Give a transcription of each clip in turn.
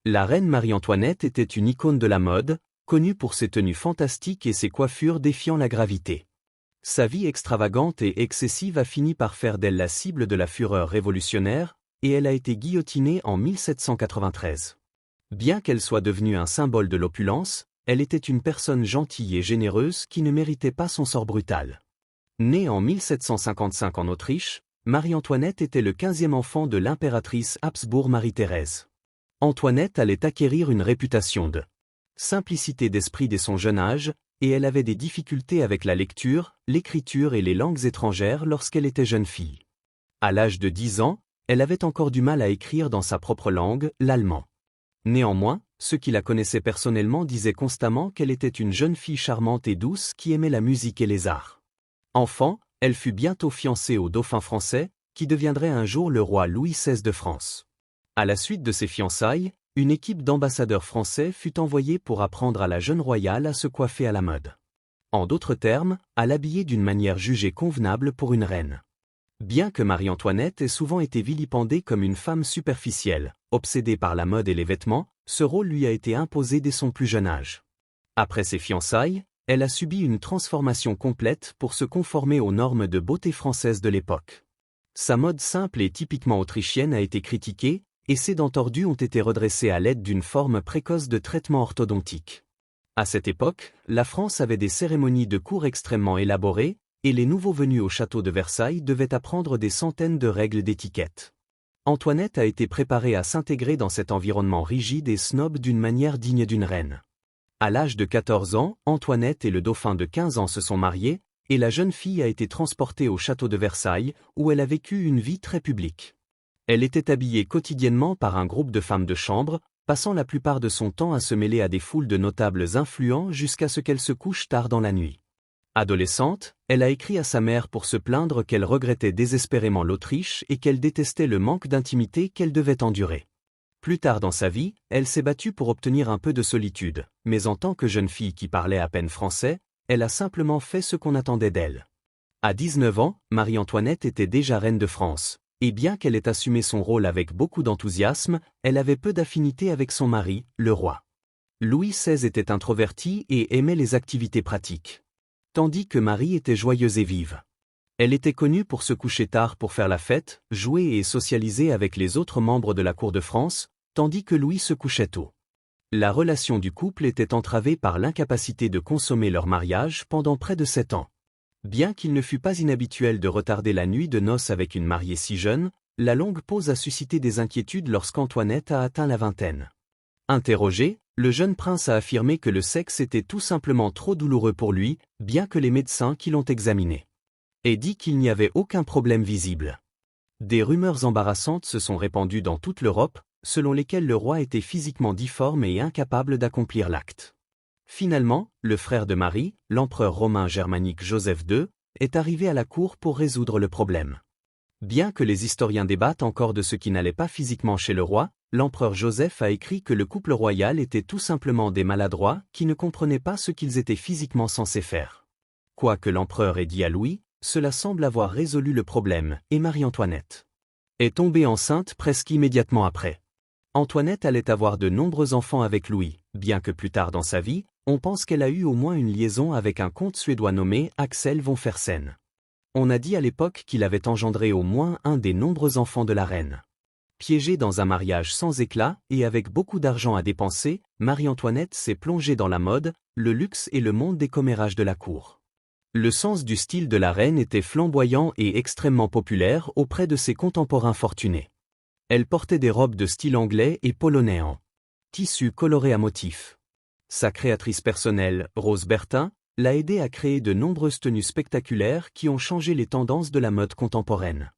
La reine Marie-Antoinette était une icône de la mode, connue pour ses tenues fantastiques et ses coiffures défiant la gravité. Sa vie extravagante et excessive a fini par faire d'elle la cible de la fureur révolutionnaire, et elle a été guillotinée en 1793. Bien qu'elle soit devenue un symbole de l'opulence, elle était une personne gentille et généreuse qui ne méritait pas son sort brutal. Née en 1755 en Autriche, Marie-Antoinette était le 15e enfant de l'impératrice Habsbourg Marie-Thérèse. Antoinette allait acquérir une réputation de simplicité d'esprit dès son jeune âge, et elle avait des difficultés avec la lecture, l'écriture et les langues étrangères lorsqu'elle était jeune fille. À l'âge de 10 ans, elle avait encore du mal à écrire dans sa propre langue, l'allemand. Néanmoins, ceux qui la connaissaient personnellement disaient constamment qu'elle était une jeune fille charmante et douce qui aimait la musique et les arts. Enfant, elle fut bientôt fiancée au dauphin français, qui deviendrait un jour le roi Louis XVI de France. À la suite de ces fiançailles, une équipe d'ambassadeurs français fut envoyée pour apprendre à la jeune royale à se coiffer à la mode. En d'autres termes, à l'habiller d'une manière jugée convenable pour une reine. Bien que Marie-Antoinette ait souvent été vilipendée comme une femme superficielle, obsédée par la mode et les vêtements, ce rôle lui a été imposé dès son plus jeune âge. Après ses fiançailles, elle a subi une transformation complète pour se conformer aux normes de beauté françaises de l'époque. Sa mode simple et typiquement autrichienne a été critiquée, et ses dents tordues ont été redressées à l'aide d'une forme précoce de traitement orthodontique. À cette époque, la France avait des cérémonies de cour extrêmement élaborées, et les nouveaux venus au château de Versailles devaient apprendre des centaines de règles d'étiquette. Antoinette a été préparée à s'intégrer dans cet environnement rigide et snob d'une manière digne d'une reine. À l'âge de 14 ans, Antoinette et le dauphin de 15 ans se sont mariés, et la jeune fille a été transportée au château de Versailles, où elle a vécu une vie très publique. Elle était habillée quotidiennement par un groupe de femmes de chambre, passant la plupart de son temps à se mêler à des foules de notables influents jusqu'à ce qu'elle se couche tard dans la nuit. Adolescente, elle a écrit à sa mère pour se plaindre qu'elle regrettait désespérément l'Autriche et qu'elle détestait le manque d'intimité qu'elle devait endurer. Plus tard dans sa vie, elle s'est battue pour obtenir un peu de solitude, mais en tant que jeune fille qui parlait à peine français, elle a simplement fait ce qu'on attendait d'elle. À 19 ans, Marie-Antoinette était déjà reine de France. Et bien qu'elle ait assumé son rôle avec beaucoup d'enthousiasme, elle avait peu d'affinité avec son mari, le roi. Louis XVI était introverti et aimait les activités pratiques. Tandis que Marie était joyeuse et vive. Elle était connue pour se coucher tard pour faire la fête, jouer et socialiser avec les autres membres de la cour de France, tandis que Louis se couchait tôt. La relation du couple était entravée par l'incapacité de consommer leur mariage pendant près de 7 ans. Bien qu'il ne fût pas inhabituel de retarder la nuit de noces avec une mariée si jeune, la longue pause a suscité des inquiétudes lorsqu'Antoinette a atteint la vingtaine. Interrogé, le jeune prince a affirmé que le sexe était tout simplement trop douloureux pour lui, bien que les médecins qui l'ont examiné aient dit qu'il n'y avait aucun problème visible. Des rumeurs embarrassantes se sont répandues dans toute l'Europe, selon lesquelles le roi était physiquement difforme et incapable d'accomplir l'acte. Finalement, le frère de Marie, l'empereur romain germanique Joseph II, est arrivé à la cour pour résoudre le problème. Bien que les historiens débattent encore de ce qui n'allait pas physiquement chez le roi, l'empereur Joseph a écrit que le couple royal était tout simplement des maladroits qui ne comprenaient pas ce qu'ils étaient physiquement censés faire. Quoi que l'empereur ait dit à Louis, cela semble avoir résolu le problème, et Marie-Antoinette est tombée enceinte presque immédiatement après. Antoinette allait avoir de nombreux enfants avec Louis, bien que plus tard dans sa vie, on pense qu'elle a eu au moins une liaison avec un comte suédois nommé Axel von Fersen. On a dit à l'époque qu'il avait engendré au moins un des nombreux enfants de la reine. Piégée dans un mariage sans éclat et avec beaucoup d'argent à dépenser, Marie-Antoinette s'est plongée dans la mode, le luxe et le monde des commérages de la cour. Le sens du style de la reine était flamboyant et extrêmement populaire auprès de ses contemporains fortunés. Elle portait des robes de style anglais et polonais en tissu coloré à motifs. Sa créatrice personnelle, Rose Bertin, l'a aidée à créer de nombreuses tenues spectaculaires qui ont changé les tendances de la mode contemporaine.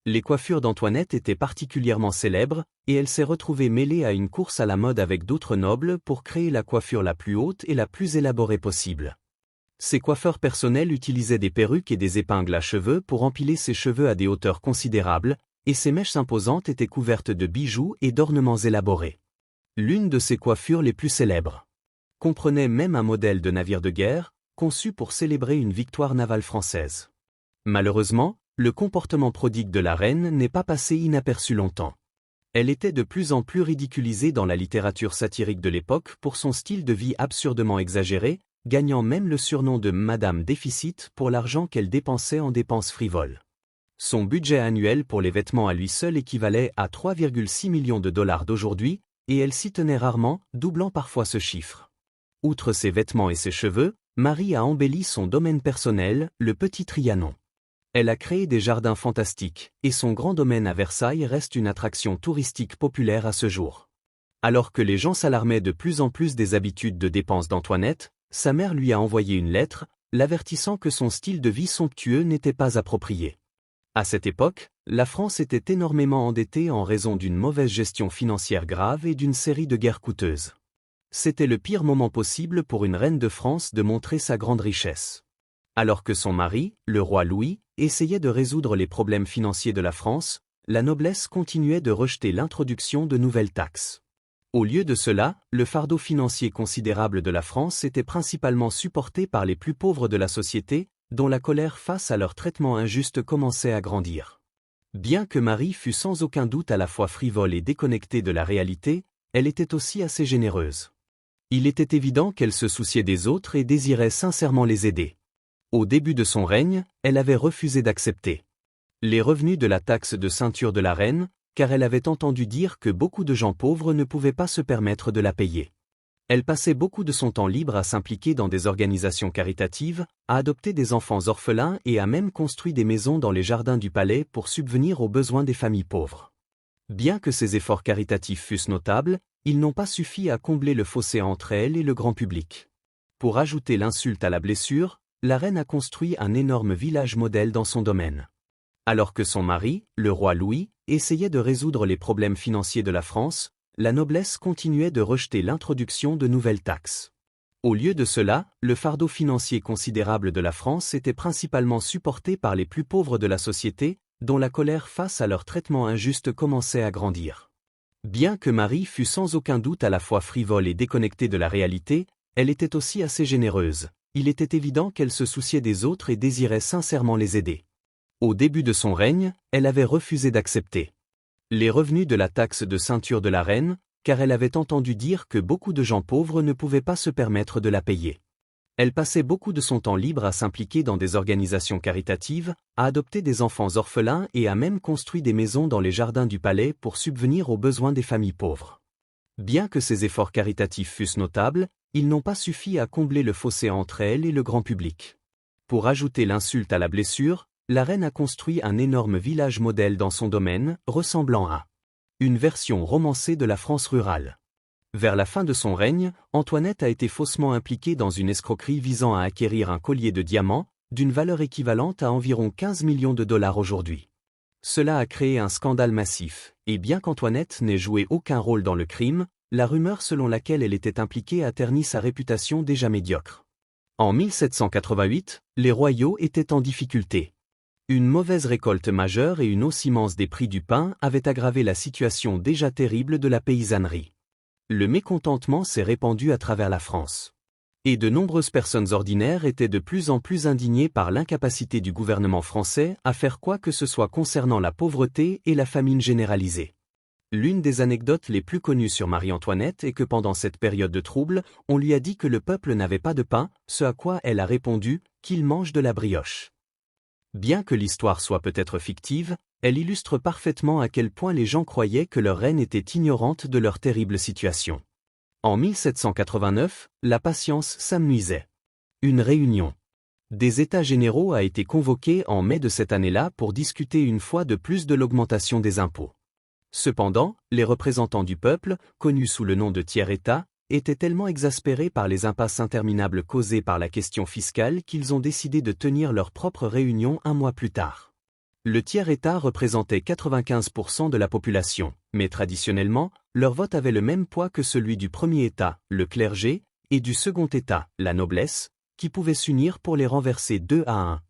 Les coiffures d'Antoinette étaient particulièrement célèbres, et elle s'est retrouvée mêlée à une course à la mode avec d'autres nobles pour créer la coiffure la plus haute et la plus élaborée possible. Ses coiffeurs personnels utilisaient des perruques et des épingles à cheveux pour empiler ses cheveux à des hauteurs considérables, et ses mèches imposantes étaient couvertes de bijoux et d'ornements élaborés. L'une de ses coiffures les plus célèbres comprenait même un modèle de navire de guerre, conçu pour célébrer une victoire navale française. Malheureusement, le comportement prodigue de la reine n'est pas passé inaperçu longtemps. Elle était de plus en plus ridiculisée dans la littérature satirique de l'époque pour son style de vie absurdement exagéré, gagnant même le surnom de Madame Déficit pour l'argent qu'elle dépensait en dépenses frivoles. Son budget annuel pour les vêtements à lui seul équivalait à 3,6 millions de dollars d'aujourd'hui, et elle s'y tenait rarement, doublant parfois ce chiffre. Outre ses vêtements et ses cheveux, Marie a embelli son domaine personnel, le Petit Trianon. Elle a créé des jardins fantastiques, et son grand domaine à Versailles reste une attraction touristique populaire à ce jour. Alors que les gens s'alarmaient de plus en plus des habitudes de dépenses d'Antoinette, sa mère lui a envoyé une lettre, l'avertissant que son style de vie somptueux n'était pas approprié. À cette époque, la France était énormément endettée en raison d'une mauvaise gestion financière grave et d'une série de guerres coûteuses. C'était le pire moment possible pour une reine de France de montrer sa grande richesse. Alors que son mari, le roi Louis, essayait de résoudre les problèmes financiers de la France, la noblesse continuait de rejeter l'introduction de nouvelles taxes. Au lieu de cela, le fardeau financier considérable de la France était principalement supporté par les plus pauvres de la société, dont la colère face à leur traitement injuste commençait à grandir. Bien que Marie fût sans aucun doute à la fois frivole et déconnectée de la réalité, elle était aussi assez généreuse. Il était évident qu'elle se souciait des autres et désirait sincèrement les aider. Au début de son règne, elle avait refusé d'accepter les revenus de la taxe de ceinture de la reine, car elle avait entendu dire que beaucoup de gens pauvres ne pouvaient pas se permettre de la payer. Elle passait beaucoup de son temps libre à s'impliquer dans des organisations caritatives, à adopter des enfants orphelins et a même construit des maisons dans les jardins du palais pour subvenir aux besoins des familles pauvres. Bien que ces efforts caritatifs fussent notables, ils n'ont pas suffi à combler le fossé entre elle et le grand public. Pour ajouter l'insulte à la blessure, la reine a construit un énorme village modèle dans son domaine. Alors que son mari, le roi Louis, essayait de résoudre les problèmes financiers de la France, la noblesse continuait de rejeter l'introduction de nouvelles taxes. Au lieu de cela, le fardeau financier considérable de la France était principalement supporté par les plus pauvres de la société, dont la colère face à leur traitement injuste commençait à grandir. Bien que Marie fût sans aucun doute à la fois frivole et déconnectée de la réalité, elle était aussi assez généreuse. Il était évident qu'elle se souciait des autres et désirait sincèrement les aider. Au début de son règne, elle avait refusé d'accepter les revenus de la taxe de ceinture de la reine, car elle avait entendu dire que beaucoup de gens pauvres ne pouvaient pas se permettre de la payer. Elle passait beaucoup de son temps libre à s'impliquer dans des organisations caritatives, à adopter des enfants orphelins et a même construit des maisons dans les jardins du palais pour subvenir aux besoins des familles pauvres. Bien que ces efforts caritatifs fussent notables, ils n'ont pas suffi à combler le fossé entre elle et le grand public. Pour ajouter l'insulte à la blessure, la reine a construit un énorme village modèle dans son domaine, ressemblant à une version romancée de la France rurale. Vers la fin de son règne, Antoinette a été faussement impliquée dans une escroquerie visant à acquérir un collier de diamants, d'une valeur équivalente à environ 15 millions de dollars aujourd'hui. Cela a créé un scandale massif, et bien qu'Antoinette n'ait joué aucun rôle dans le crime, la rumeur selon laquelle elle était impliquée a terni sa réputation déjà médiocre. En 1788, les royaux étaient en difficulté. Une mauvaise récolte majeure et une hausse immense des prix du pain avaient aggravé la situation déjà terrible de la paysannerie. Le mécontentement s'est répandu à travers la France. Et de nombreuses personnes ordinaires étaient de plus en plus indignées par l'incapacité du gouvernement français à faire quoi que ce soit concernant la pauvreté et la famine généralisée. L'une des anecdotes les plus connues sur Marie-Antoinette est que pendant cette période de trouble, on lui a dit que le peuple n'avait pas de pain, ce à quoi elle a répondu « qu'il mange de la brioche ». Bien que l'histoire soit peut-être fictive, elle illustre parfaitement à quel point les gens croyaient que leur reine était ignorante de leur terrible situation. En 1789, la patience s'amenuisait. Une réunion des États généraux a été convoquée en mai de cette année-là pour discuter une fois de plus de l'augmentation des impôts. Cependant, les représentants du peuple, connus sous le nom de tiers-État, étaient tellement exaspérés par les impasses interminables causées par la question fiscale qu'ils ont décidé de tenir leur propre réunion un mois plus tard. Le tiers-État représentait 95% de la population, mais traditionnellement, leur vote avait le même poids que celui du premier État, le clergé, et du second État, la noblesse, qui pouvaient s'unir pour les renverser 2-1.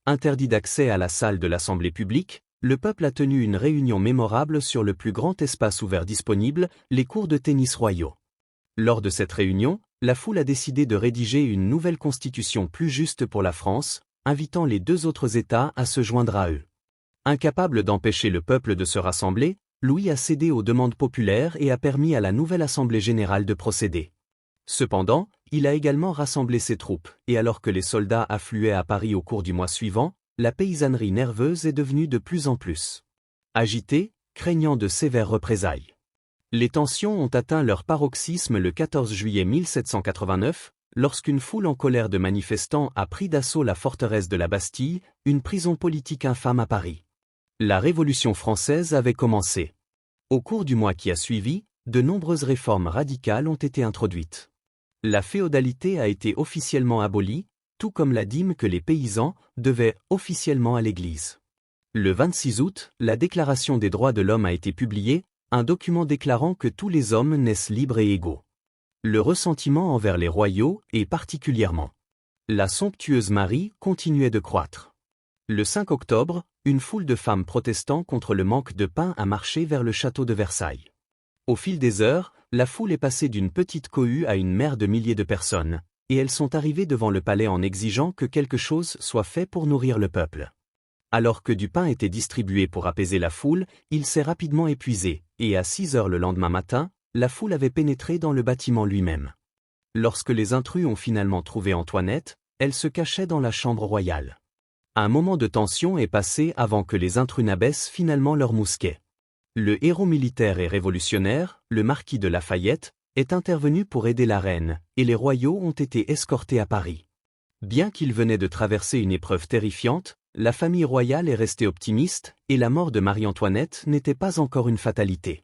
Interdit d'accès à la salle de l'Assemblée publique, le peuple a tenu une réunion mémorable sur le plus grand espace ouvert disponible, les cours de tennis royaux. Lors de cette réunion, la foule a décidé de rédiger une nouvelle constitution plus juste pour la France, invitant les deux autres États à se joindre à eux. Incapable d'empêcher le peuple de se rassembler, Louis a cédé aux demandes populaires et a permis à la nouvelle Assemblée générale de procéder. Cependant, il a également rassemblé ses troupes, et alors que les soldats affluaient à Paris au cours du mois suivant, la paysannerie nerveuse est devenue de plus en plus agitée, craignant de sévères représailles. Les tensions ont atteint leur paroxysme le 14 juillet 1789, lorsqu'une foule en colère de manifestants a pris d'assaut la forteresse de la Bastille, une prison politique infâme à Paris. La Révolution française avait commencé. Au cours du mois qui a suivi, de nombreuses réformes radicales ont été introduites. La féodalité a été officiellement abolie, tout comme la dîme que les paysans devaient officiellement à l'Église. Le 26 août, la Déclaration des droits de l'homme a été publiée, un document déclarant que tous les hommes naissent libres et égaux. Le ressentiment envers les royaux, et particulièrement la somptueuse Marie, continuait de croître. Le 5 octobre, une foule de femmes protestant contre le manque de pain a marché vers le château de Versailles. Au fil des heures, la foule est passée d'une petite cohue à une mer de milliers de personnes, et elles sont arrivées devant le palais en exigeant que quelque chose soit fait pour nourrir le peuple. Alors que du pain était distribué pour apaiser la foule, il s'est rapidement épuisé, et à 6 heures le lendemain matin, la foule avait pénétré dans le bâtiment lui-même. Lorsque les intrus ont finalement trouvé Antoinette, elle se cachait dans la chambre royale. Un moment de tension est passé avant que les intrus n'abaissent finalement leur mousquet. Le héros militaire et révolutionnaire, le marquis de Lafayette, est intervenu pour aider la reine, et les royaux ont été escortés à Paris. Bien qu'ils venaient de traverser une épreuve terrifiante, la famille royale est restée optimiste, et la mort de Marie-Antoinette n'était pas encore une fatalité.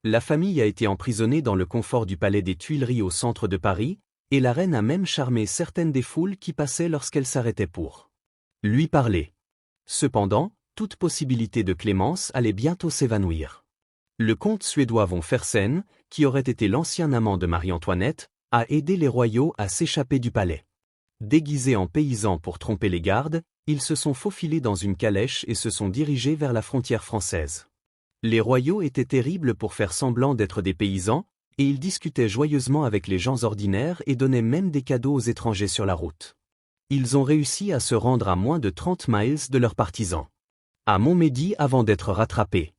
La famille a été emprisonnée dans le confort du palais des Tuileries au centre de Paris, et la reine a même charmé certaines des foules qui passaient lorsqu'elle s'arrêtait pour lui parler. Cependant, toute possibilité de clémence allait bientôt s'évanouir. Le comte suédois von Fersen, qui aurait été l'ancien amant de Marie-Antoinette, a aidé les royaux à s'échapper du palais. Déguisés en paysans pour tromper les gardes, ils se sont faufilés dans une calèche et se sont dirigés vers la frontière française. Les royaux étaient terribles pour faire semblant d'être des paysans, et ils discutaient joyeusement avec les gens ordinaires et donnaient même des cadeaux aux étrangers sur la route. Ils ont réussi à se rendre à moins de 30 miles de leurs partisans. À Montmédy avant d'être rattrapés.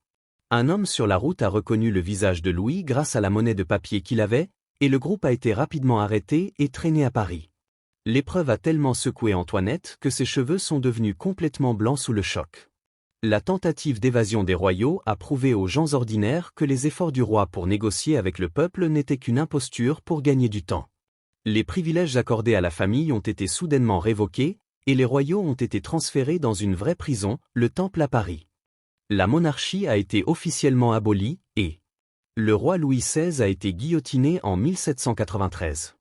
Un homme sur la route a reconnu le visage de Louis grâce à la monnaie de papier qu'il avait, et le groupe a été rapidement arrêté et traîné à Paris. L'épreuve a tellement secoué Antoinette que ses cheveux sont devenus complètement blancs sous le choc. La tentative d'évasion des royaux a prouvé aux gens ordinaires que les efforts du roi pour négocier avec le peuple n'étaient qu'une imposture pour gagner du temps. Les privilèges accordés à la famille ont été soudainement révoqués, et les royaux ont été transférés dans une vraie prison, le Temple à Paris. La monarchie a été officiellement abolie, et le roi Louis XVI a été guillotiné en 1793.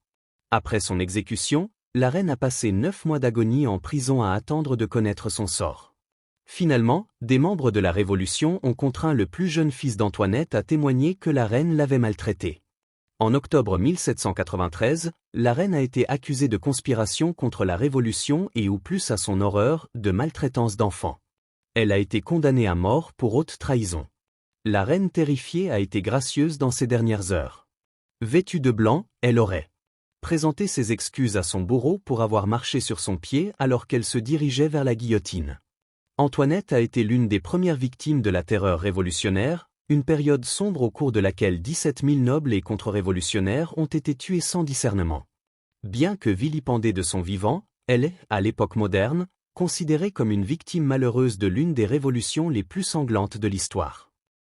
Après son exécution, la reine a passé 9 mois d'agonie en prison à attendre de connaître son sort. Finalement, des membres de la Révolution ont contraint le plus jeune fils d'Antoinette à témoigner que la reine l'avait maltraité. En octobre 1793, la reine a été accusée de conspiration contre la Révolution et ou plus à son horreur, de maltraitance d'enfants. Elle a été condamnée à mort pour haute trahison. La reine terrifiée a été gracieuse dans ses dernières heures. Vêtue de blanc, elle aurait présenté ses excuses à son bourreau pour avoir marché sur son pied alors qu'elle se dirigeait vers la guillotine. Antoinette a été l'une des premières victimes de la terreur révolutionnaire, une période sombre au cours de laquelle 17 000 nobles et contre-révolutionnaires ont été tués sans discernement. Bien que vilipendée de son vivant, elle est, à l'époque moderne, considérée comme une victime malheureuse de l'une des révolutions les plus sanglantes de l'histoire.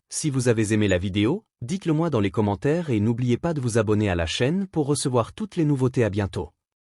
Si vous avez aimé la vidéo, dites-le moi dans les commentaires et n'oubliez pas de vous abonner à la chaîne pour recevoir toutes les nouveautés. À bientôt.